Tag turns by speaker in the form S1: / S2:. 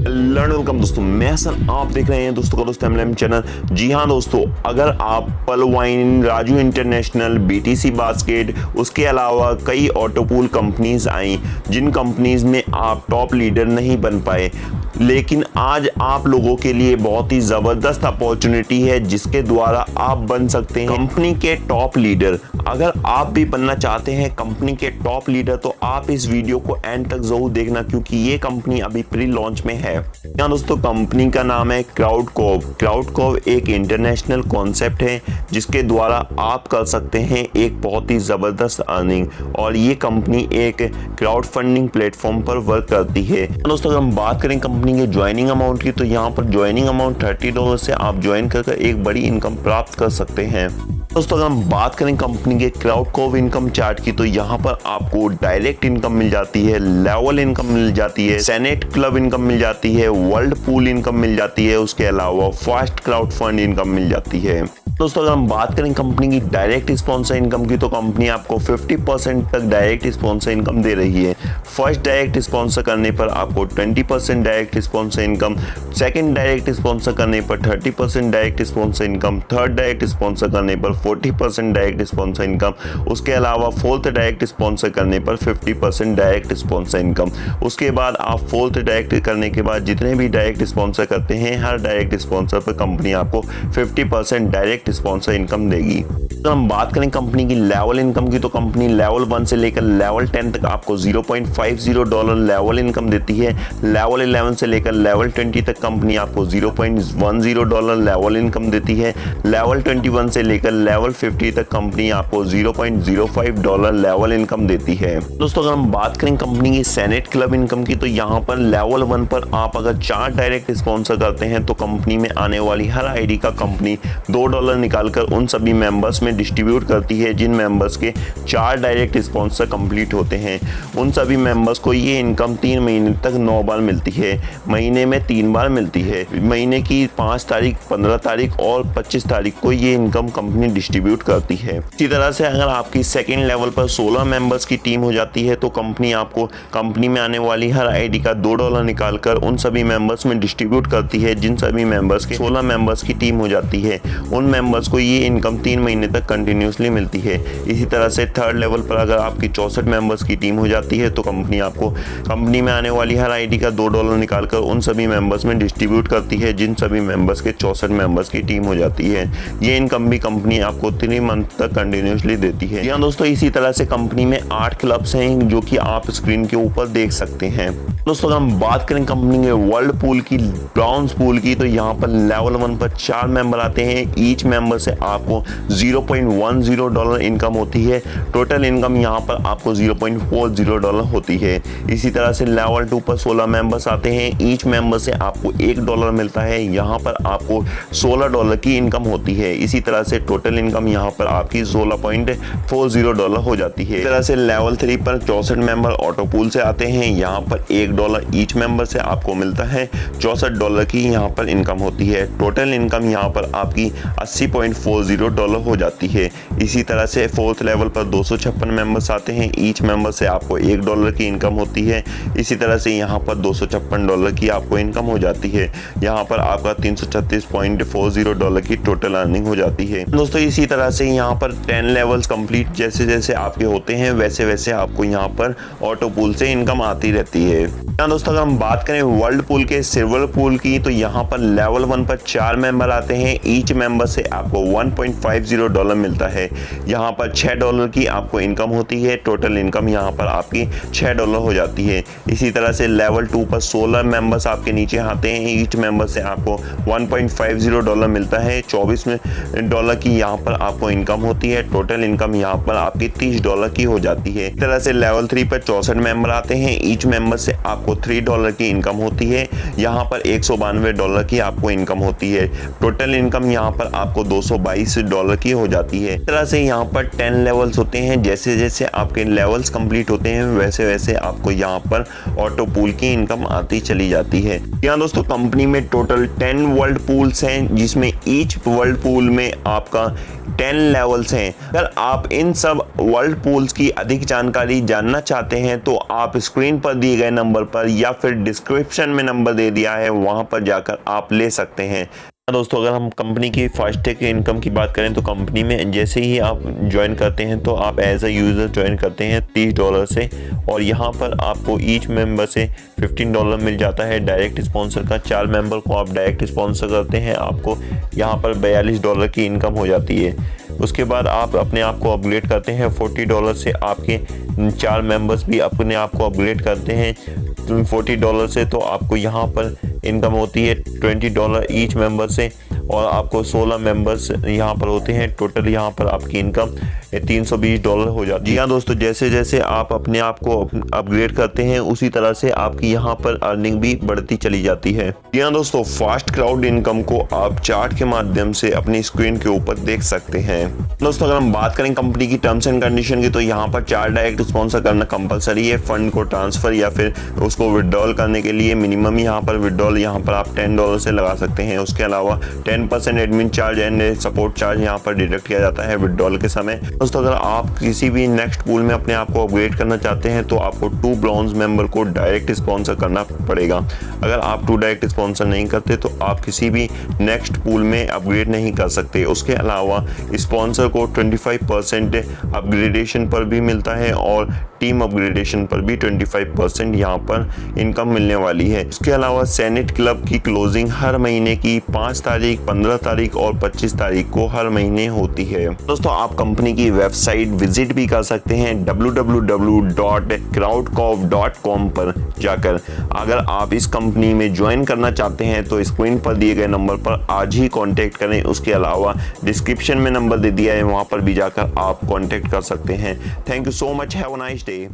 S1: Welcome दोस्तों, मैं हसन, आप देख रहे हैं दोस्तों का दोस्त एमएलएम चैनल। जी हाँ दोस्तों, अगर आप पलवाइन, राजू इंटरनेशनल, बीटीसी बास्केट, उसके अलावा कई ऑटोपूल कंपनीज आई जिन कंपनीज में आप टॉप लीडर नहीं बन पाए, लेकिन आज आप लोगों के लिए बहुत ही ज़बरदस्त अपॉर्चुनिटी है जिसके द्वारा आप बन सकते हैं कंपनी के टॉप लीडर। अगर आप भी बनना चाहते हैं कंपनी के टॉप लीडर तो आप इस वीडियो को एंड तक जरूर देखना, क्योंकि ये कंपनी अभी प्री लॉन्च में है। यहाँ दोस्तों कंपनी का नाम है क्राउडकोव। क्राउडकोव एक इंटरनेशनल कॉन्सेप्ट है जिसके द्वारा आप कर सकते हैं एक बहुत ही ज़बरदस्त अर्निंग, और ये कंपनी एक क्राउड फंडिंग प्लेटफॉर्म पर वर्क करती है। दोस्तों अगर हम बात करें कंपनी के ज्वाइनिंग अमाउंट की, तो यहाँ पर ज्वाइनिंग अमाउंट $30 से आप ज्वाइन कर एक बड़ी इनकम प्राप्त कर सकते हैं। दोस्तों अगर हम बात करें कंपनी के क्राउडकोव इनकम चार्ट की, तो यहाँ पर आपको डायरेक्ट इनकम मिल जाती है, लेवल इनकम मिल जाती है, सेनेट क्लब इनकम मिल जाती है, वर्ल्ड पूल इनकम मिल जाती है, उसके अलावा फास्ट क्राउड फंड इनकम मिल जाती है। दोस्तों अगर हम बात करें कंपनी की डायरेक्ट स्पॉन्सर इनकम की, तो कंपनी आपको 50% तक डायरेक्ट स्पॉन्सर इनकम दे रही है। फर्स्ट डायरेक्ट स्पॉन्सर करने पर आपको 20% direct sponsor income, second direct sponsor करने पर 30% direct sponsor income, third direct sponsor करने पर 40% डायरेक्ट स्पॉन्सर इनकम, उसके अलावा फोर्थ डायरेक्ट स्पॉन्सर करने पर 50% डायरेक्ट स्पॉन्सर इनकम। उसके बाद आप फोर्थ डायरेक्ट करने के बाद जितने भी डायरेक्ट स्पॉन्सर करते हैं, हर डायरेक्ट स्पॉन्सर पर कंपनी आपको 50% डायरेक्ट स्पॉन्सर इनकम देगी। तो हम बात करें कंपनी की लेवल इनकम की, तो कंपनी लेवल 1 से लेकर लेवल 10 तक आपको $0.50 लेवल इनकम देती है। लेवल 11 से लेकर लेवल 20 तक कंपनी आपको $0.10 लेवल इनकम देती है। लेवल 21 से लेकर लेवल 50 तक कंपनी आपको $0.05 लेवल इनकम देती है। दोस्तों अगर हम बात करें कंपनी की सेनेट क्लब इनकम की, तो यहाँ पर लेवल 1 पर आप अगर 4 डायरेक्ट स्पॉन्सर करते हैं तो कंपनी में आने वाली हर आईडी का कंपनी $2 निकालकर उन सभी मेंबर्स में डिस्ट्रीब्यूट करती है जिन मेंबर्स के 4 डायरेक्ट स्पॉन्सर कंप्लीट होते हैं। उन सभी मेंबर्स को ये इनकम 3 महीने तक 9 बार मिलती है, महीने में 3 बार मिलती है। महीने की 5 तारीख, 15 तारीख और 25 तारीख को ये इनकम कंपनी डिस्ट्रीब्यूट करती है। इसी तरह से अगर आपकी सेकेंड लेवल पर 16 मेंबर्स की टीम हो जाती है तो कंपनी आपको कंपनी में आने वाली हर आईडी का $2 निकालकर उन सभी मेंबर्स में डिस्ट्रीब्यूट करती है जिन सभी मेंबर्स के 16 मेंबर्स की टीम हो जाती है। उन मेंबर्स को ये इनकम 3 महीने तक कंटिन्यूसली मिलती है। इसी तरह से थर्ड लेवल पर अगर आपकी 64 मेंबर्स की टीम हो जाती है तो कंपनी आपको कंपनी में आने वाली हर आईडी का $2 निकालकर उन सभी मेंबर्स में डिस्ट्रीब्यूट करती है जिन सभी मेंबर्स के 64 मेंबर्स की टीम हो जाती है। ये इनकम भी कंपनी आपको 3 मंथ तक कंटिन्यूसली देती है। यहाँ दोस्तों इसी तरह से कंपनी में 8 क्लब्स हैं जो कि आप स्क्रीन के ऊपर देख सकते हैं। दोस्तों अगर हम बात करें कंपनी के वर्ल्ड पूल की, ब्राउन्स पूल की, तो यहाँ पर लेवल 1 पर 4 मेंबर आते हैं। ईच मेंबर से आपको $0.10 इनकम होती है। टोटल इनकम यहाँ पर आपको $0.40 होती है। इसी तरह से लेवल 2 पर 16 मेंबर्स आते हैं। ईच मेंबर से आपको $1 मिलता है। यहाँ पर आपको $16 की इनकम होती है। इसी तरह से टोटल इनकम यहाँ पर आपकी $16.40 हो जाती है। इस तरह से लेवल 3 पर 64 मेंबर ऑटोपूल से आते हैं। यहाँ पर $1 ईच मेंबर से आपको मिलता है। $64 की यहाँ पर इनकम होती है। टोटल इनकम यहाँ पर आपकी $80.40 हो जाती है। इसी तरह से फोर्थ लेवल पर 256 मेंबर्स आते हैं। ईच मेंबर से आपको $1 की इनकम होती है। इसी तरह से यहाँ पर $256 की आपको इनकम हो जाती है। यहाँ पर आपका $336.40 की टोटल अर्निंग हो जाती है। दोस्तों इसी तरह से यहाँ पर 10 लेवल्स कंप्लीट जैसे जैसे आपके होते हैं वैसे वैसे आपको यहाँ पर ऑटो पूल से इनकम आती रहती है। यहाँ दोस्तों अगर हम बात करें वर्ल्ड पूल के सिल्वर पूल की, तो यहाँ पर लेवल 1 पर 4 मेंबर आते हैं। ईच मेंबर से आपको $1.50 मिलता है। यहाँ पर $6 की आपको इनकम होती है। टोटल इनकम यहाँ पर आपकी $6 हो जाती है। इसी तरह से लेवल 2 पर 16 मेंबर्स आपके नीचे आते हैं। ईच मेंबर से आपको $1.50 मिलता है। $24 की यहाँ पर आपको इनकम होती है। टोटल इनकम यहाँ पर आपकी $30 की हो जाती है। इस तरह से लेवल 3 पर 64 मेंबर आते हैं। ईच मेंबर से आपको $3 की इनकम होती है। यहाँ पर $192 की आपको इनकम होती है। टोटल इनकम यहाँ पर आपको $222 की हो जाती है। इस तरह से यहाँ पर 10 लेवल्स होते हैं। जैसे जैसे आपके लेवल्स कंप्लीट होते हैं वैसे वैसे आपको यहाँ पर ऑटो पूल की इनकम आती चली जाती है। यहाँ दोस्तों कंपनी में टोटल 10 वर्ल्ड पूल्स हैं जिसमें ईच वर्ल्ड पूल में आपका 10 लेवल्स हैं। अगर आप इन सब वर्ल्ड पूल्स की अधिक जानकारी जानना चाहते हैं तो आप स्क्रीन पर दिए गए नंबर पर या फिर डिस्क्रिप्शन में नंबर दे दिया है, वहां पर जाकर आप ले सकते हैं। दोस्तों, अगर हम कंपनी की फास्टैग के इनकम की बात करें तो कंपनी में जैसे ही आप ज्वाइन करते हैं तो आप एज अ यूज़र ज्वाइन करते हैं $30 से, और यहाँ पर आपको ईच मेंबर से $15 मिल जाता है डायरेक्ट स्पॉन्सर का। 4 मेंबर को आप डायरेक्ट स्पॉन्सर करते हैं, आपको यहाँ पर $42 की इनकम हो जाती है। उसके बाद आप अपने आप को अपग्रेड करते हैं $40 से, आपके 4 मेंबर्स भी अपने आप को अपग्रेड करते हैं $40 से, तो आपको यहाँ पर इनकम होती है $20 ईच मेंबर से, और आपको 16 मेंबर्स यहाँ पर होते हैं। टोटल यहाँ पर आपकी इनकम $320 हो जाती है। जी हाँ दोस्तों, जैसे जैसे आप अपने आप को अपग्रेड करते हैं उसी तरह से आपकी यहाँ पर अर्निंग भी बढ़ती चली जाती है। जी हाँ दोस्तों, फास्ट क्राउड इनकम को आप चार्ट के माध्यम से अपनी स्क्रीन के ऊपर देख सकते हैं। दोस्तों, अगर हम बात करें कंपनी की टर्म्स एंड कंडीशन की तो यहाँ पर 4 डायरेक्ट स्पॉन्सर करना कंपलसरी है। फंड को ट्रांसफर या फिर उसको विड्रॉल करने के लिए मिनिमम यहाँ पर विड्रॉल यहाँ पर आप $10 से लगा सकते हैं। उसके अलावा 10% admin charge and support charge यहाँ पर डिडक्ट किया जाता है विड्रॉल के समय। दोस्तों, अगर आप किसी भी नेक्स्ट पूल में अपने आप को अपग्रेड करना चाहते हैं तो आपको 2 ब्रॉन्ज मेंबर को डायरेक्ट स्पॉन्सर करना पड़ेगा। अगर आप 2 डायरेक्ट स्पॉन्सर नहीं करते तो आप किसी भी नेक्स्ट पूल में अपग्रेड नहीं कर सकते। उसके अलावा स्पॉन्सर को 25% अपग्रेडेशन पर भी मिलता है और टीम अपग्रेडेशन पर भी 25% यहाँ पर इनकम मिलने वाली है। इसके अलावा सेनेट क्लब की क्लोजिंग हर महीने की 5 तारीख, 15 तारीख और 25 तारीख को हर महीने होती है। दोस्तों, आप कंपनी की वेबसाइट विजिट भी कर सकते हैं www.crowdcov.com पर जाकर। अगर आप इस कंपनी में ज्वाइन करना चाहते हैं तो स्क्रीन पर दिए गए नंबर पर आज ही कांटेक्ट करें। उसके अलावा डिस्क्रिप्शन में नंबर दे दिया है, वहां पर भी जाकर आप कांटेक्ट कर सकते हैं। Thank you so much, have a nice day.